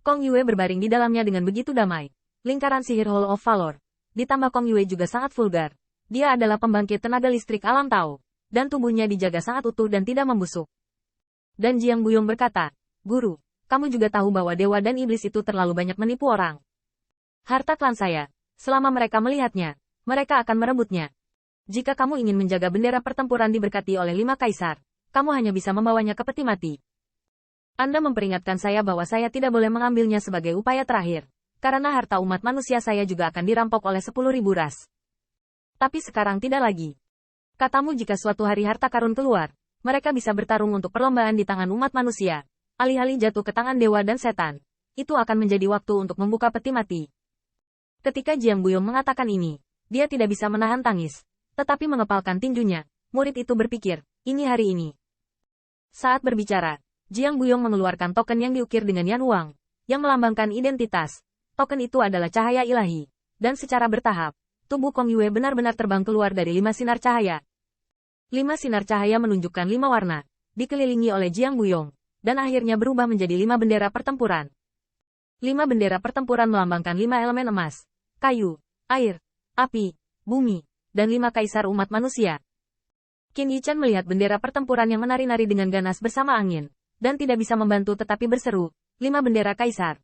Kong Yue berbaring di dalamnya dengan begitu damai. Lingkaran sihir Hall of Valor. Ditambah Kong Yue juga sangat vulgar. Dia adalah pembangkit tenaga listrik alam Tao. Dan tubuhnya dijaga sangat utuh dan tidak membusuk. Dan Jiang Buyong berkata, "Guru, kamu juga tahu bahwa dewa dan iblis itu terlalu banyak menipu orang. Harta klan saya, selama mereka melihatnya, mereka akan merebutnya. Jika kamu ingin menjaga bendera pertempuran diberkati oleh 5 kaisar, kamu hanya bisa membawanya ke peti mati. Anda memperingatkan saya bahwa saya tidak boleh mengambilnya sebagai upaya terakhir, karena harta umat manusia saya juga akan dirampok oleh 10.000 ras. Tapi sekarang tidak lagi. Katamu jika suatu hari harta karun keluar, mereka bisa bertarung untuk perlombaan di tangan umat manusia, alih-alih jatuh ke tangan dewa dan setan. Itu akan menjadi waktu untuk membuka peti mati." Ketika Jiang Buyong mengatakan ini, dia tidak bisa menahan tangis, tetapi mengepalkan tinjunya. Murid itu berpikir, ini hari ini. Saat berbicara, Jiang Buyong mengeluarkan token yang diukir dengan Yan Wang, yang melambangkan identitas. Token itu adalah cahaya ilahi, dan secara bertahap, tubuh Kong Yue benar-benar terbang keluar dari 5 sinar cahaya. 5 sinar cahaya menunjukkan 5 warna, dikelilingi oleh Jiang Buyong, dan akhirnya berubah menjadi 5 bendera pertempuran. 5 bendera pertempuran melambangkan 5 elemen emas, kayu, air, api, bumi, dan 5 kaisar umat manusia. Qin Yichan melihat bendera pertempuran yang menari-nari dengan ganas bersama angin, dan tidak bisa membantu tetapi berseru, 5 bendera kaisar.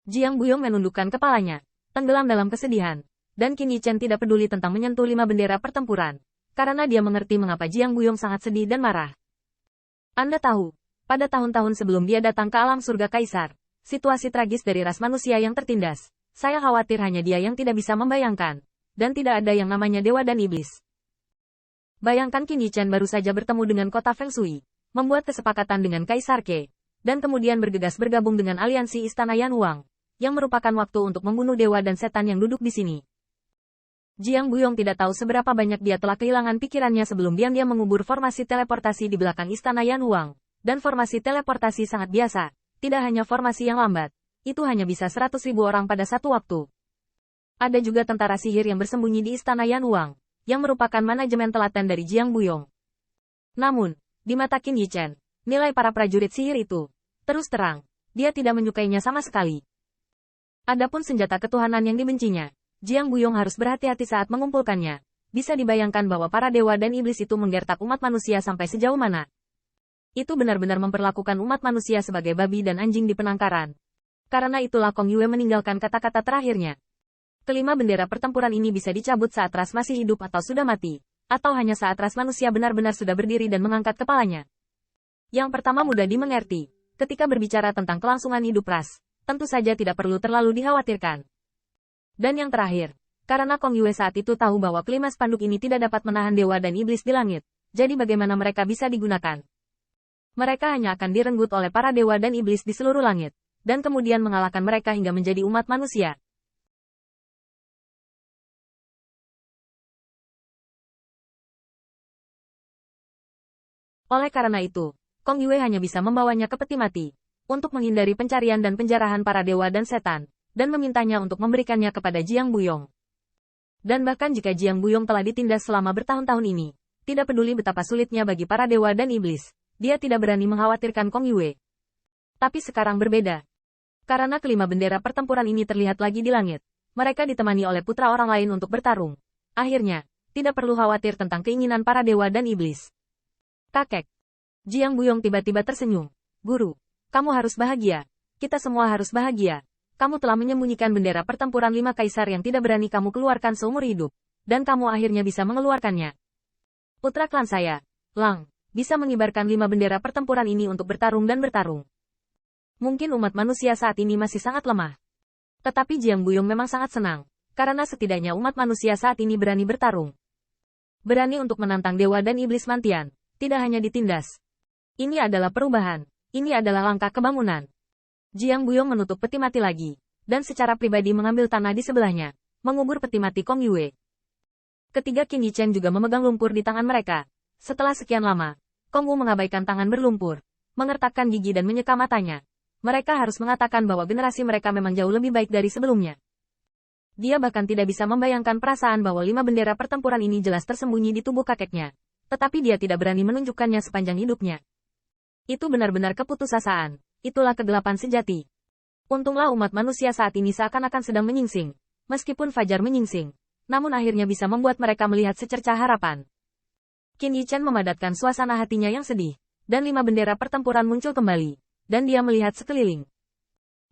Jiang Buyong menundukkan kepalanya, tenggelam dalam kesedihan, dan Qin Yichan tidak peduli tentang menyentuh 5 bendera pertempuran, karena dia mengerti mengapa Jiang Buyong sangat sedih dan marah. Anda tahu, pada tahun-tahun sebelum dia datang ke alam surga kaisar, situasi tragis dari ras manusia yang tertindas, saya khawatir hanya dia yang tidak bisa membayangkan, dan tidak ada yang namanya dewa dan iblis. Bayangkan Qin Yichan baru saja bertemu dengan kota Feng Shui, membuat kesepakatan dengan Kaisar Ke, dan kemudian bergegas bergabung dengan aliansi Istana Yan Wang, yang merupakan waktu untuk membunuh dewa dan setan yang duduk di sini. Jiang Buyong tidak tahu seberapa banyak dia telah kehilangan pikirannya sebelum diam-diam mengubur formasi teleportasi di belakang Istana Yan Wang, dan formasi teleportasi sangat biasa, tidak hanya formasi yang lambat, itu hanya bisa 100.000 orang pada satu waktu. Ada juga tentara sihir yang bersembunyi di Istana Yan Wang, yang merupakan manajemen telaten dari Jiang Buyong. Namun, di mata Qin Yichan, nilai para prajurit sihir itu, terus terang, dia tidak menyukainya sama sekali. Adapun senjata ketuhanan yang dibencinya, Jiang Buyong harus berhati-hati saat mengumpulkannya. Bisa dibayangkan bahwa para dewa dan iblis itu menggertak umat manusia sampai sejauh mana. Itu benar-benar memperlakukan umat manusia sebagai babi dan anjing di penangkaran. Karena itulah Kong Yue meninggalkan kata-kata terakhirnya. Kelima bendera pertempuran ini bisa dicabut saat ras masih hidup atau sudah mati, atau hanya saat ras manusia benar-benar sudah berdiri dan mengangkat kepalanya. Yang pertama mudah dimengerti, ketika berbicara tentang kelangsungan hidup ras, tentu saja tidak perlu terlalu dikhawatirkan. Dan yang terakhir, karena Kong Yue saat itu tahu bahwa kelima spanduk ini tidak dapat menahan dewa dan iblis di langit, jadi bagaimana mereka bisa digunakan? Mereka hanya akan direnggut oleh para dewa dan iblis di seluruh langit, dan kemudian mengalahkan mereka hingga menjadi umat manusia. Oleh karena itu, Kong Yue hanya bisa membawanya ke peti mati, untuk menghindari pencarian dan penjarahan para dewa dan setan, dan memintanya untuk memberikannya kepada Jiang Buyong. Dan bahkan jika Jiang Buyong telah ditindas selama bertahun-tahun ini, tidak peduli betapa sulitnya bagi para dewa dan iblis, dia tidak berani mengkhawatirkan Kong Yue. Tapi sekarang berbeda. Karena kelima bendera pertempuran ini terlihat lagi di langit, mereka ditemani oleh putra orang lain untuk bertarung. Akhirnya, tidak perlu khawatir tentang keinginan para dewa dan iblis. Kakek. Jiang Buyong tiba-tiba tersenyum. Guru, kamu harus bahagia. Kita semua harus bahagia. Kamu telah menyembunyikan bendera pertempuran 5 kaisar yang tidak berani kamu keluarkan seumur hidup. Dan kamu akhirnya bisa mengeluarkannya. Putra klan saya, Lang, bisa mengibarkan 5 bendera pertempuran ini untuk bertarung dan bertarung. Mungkin umat manusia saat ini masih sangat lemah. Tetapi Jiang Buyong memang sangat senang, karena setidaknya umat manusia saat ini berani bertarung. Berani untuk menantang dewa dan iblis mantian. Tidak hanya ditindas. Ini adalah perubahan. Ini adalah langkah kebangunan. Jiang Buyong menutup peti mati lagi, dan secara pribadi mengambil tanah di sebelahnya, mengubur peti mati Kong Yue. Ketiga Qin Yichan juga memegang lumpur di tangan mereka. Setelah sekian lama, Kong Wu mengabaikan tangan berlumpur, mengertakkan gigi dan menyeka matanya. Mereka harus mengatakan bahwa generasi mereka memang jauh lebih baik dari sebelumnya. Dia bahkan tidak bisa membayangkan perasaan bahwa 5 bendera pertempuran ini jelas tersembunyi di tubuh kakeknya. Tetapi dia tidak berani menunjukkannya sepanjang hidupnya. Itu benar-benar keputusasaan. Itulah kegelapan sejati. Untunglah umat manusia saat ini seakan-akan sedang menyingsing. Meskipun fajar menyingsing, namun akhirnya bisa membuat mereka melihat secercah harapan. Qin Yichen memadatkan suasana hatinya yang sedih, dan 5 bendera pertempuran muncul kembali, dan dia melihat sekeliling.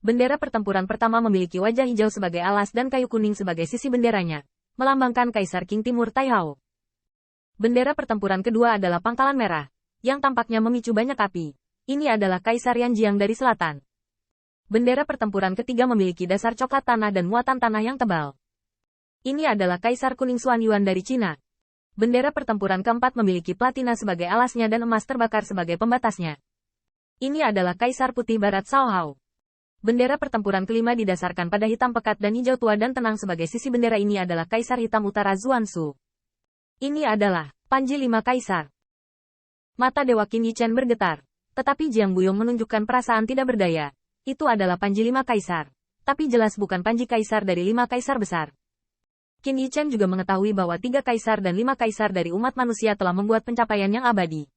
Bendera pertempuran pertama memiliki wajah hijau sebagai alas dan kayu kuning sebagai sisi benderanya, melambangkan Kaisar Qing Timur Taihao. Bendera pertempuran kedua adalah pangkalan merah, yang tampaknya memicu banyak api. Ini adalah Kaisar Yanjiang dari selatan. Bendera pertempuran ketiga memiliki dasar coklat tanah dan muatan tanah yang tebal. Ini adalah Kaisar Kuning Xuan Yuan dari Cina. Bendera pertempuran keempat memiliki platina sebagai alasnya dan emas terbakar sebagai pembatasnya. Ini adalah Kaisar Putih Barat Cao Hao. Bendera pertempuran kelima didasarkan pada hitam pekat dan hijau tua dan tenang sebagai sisi bendera ini adalah Kaisar Hitam Utara Zuansu. Ini adalah Panji 5 Kaisar. Mata Dewa Qin Yichen bergetar, tetapi Jiang Buyong menunjukkan perasaan tidak berdaya. Itu adalah Panji 5 Kaisar. Tapi jelas bukan Panji Kaisar dari 5 Kaisar besar. Qin Yichen juga mengetahui bahwa 3 Kaisar dan 5 Kaisar dari umat manusia telah membuat pencapaian yang abadi.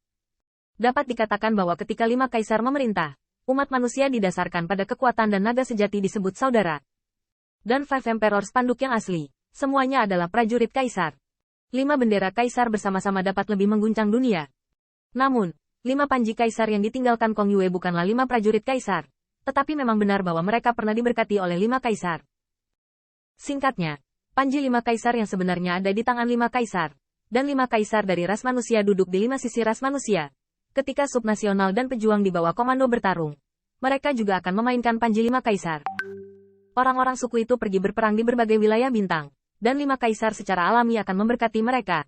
Dapat dikatakan bahwa ketika 5 Kaisar memerintah, umat manusia didasarkan pada kekuatan dan naga sejati disebut saudara. Dan Five Emperors Panduk yang asli, semuanya adalah prajurit Kaisar. 5 bendera Kaisar bersama-sama dapat lebih mengguncang dunia. Namun, 5 Panji Kaisar yang ditinggalkan Kong Yue bukanlah 5 prajurit Kaisar. Tetapi memang benar bahwa mereka pernah diberkati oleh 5 Kaisar. Singkatnya, Panji 5 Kaisar yang sebenarnya ada di tangan 5 Kaisar, dan 5 Kaisar dari ras manusia duduk di 5 sisi ras manusia. Ketika subnasional dan pejuang di bawah komando bertarung, mereka juga akan memainkan Panji 5 Kaisar. Orang-orang suku itu pergi berperang di berbagai wilayah bintang, dan 5 Kaisar secara alami akan memberkati mereka.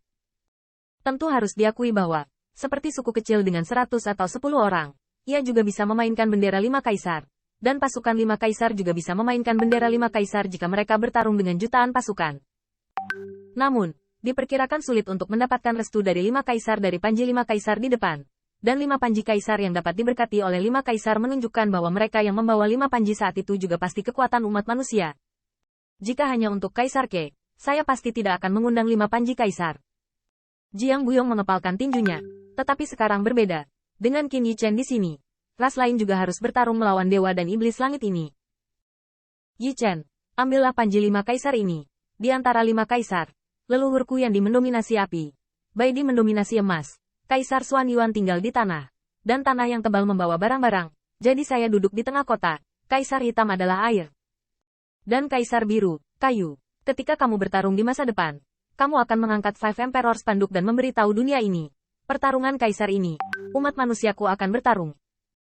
Tentu harus diakui bahwa, seperti suku kecil dengan 100 atau 10 orang, ia juga bisa memainkan bendera 5 Kaisar. Dan pasukan 5 Kaisar juga bisa memainkan bendera 5 Kaisar jika mereka bertarung dengan jutaan pasukan. Namun, diperkirakan sulit untuk mendapatkan restu dari 5 Kaisar dari Panji 5 Kaisar di depan. Dan 5 Panji Kaisar yang dapat diberkati oleh 5 Kaisar menunjukkan bahwa mereka yang membawa 5 Panji saat itu juga pasti kekuatan umat manusia. Jika hanya untuk Kaisar Ke, saya pasti tidak akan mengundang 5 Panji Kaisar. Jiang Buyong mengepalkan tinjunya. Tetapi sekarang berbeda. Dengan Qin Yichen di sini, ras lain juga harus bertarung melawan dewa dan iblis langit ini. Yichen, ambillah Panji 5 Kaisar ini. Di antara 5 Kaisar, leluhurku yang dimendominasi api, Baidi mendominasi emas, Kaisar Xuan Yuan tinggal di tanah, dan tanah yang tebal membawa barang-barang, jadi saya duduk di tengah kota, Kaisar Hitam adalah air. Dan Kaisar Biru, kayu. Ketika kamu bertarung di masa depan, kamu akan mengangkat Five Emperors Panduk dan memberitahu dunia ini. Pertarungan Kaisar ini, umat manusiaku akan bertarung.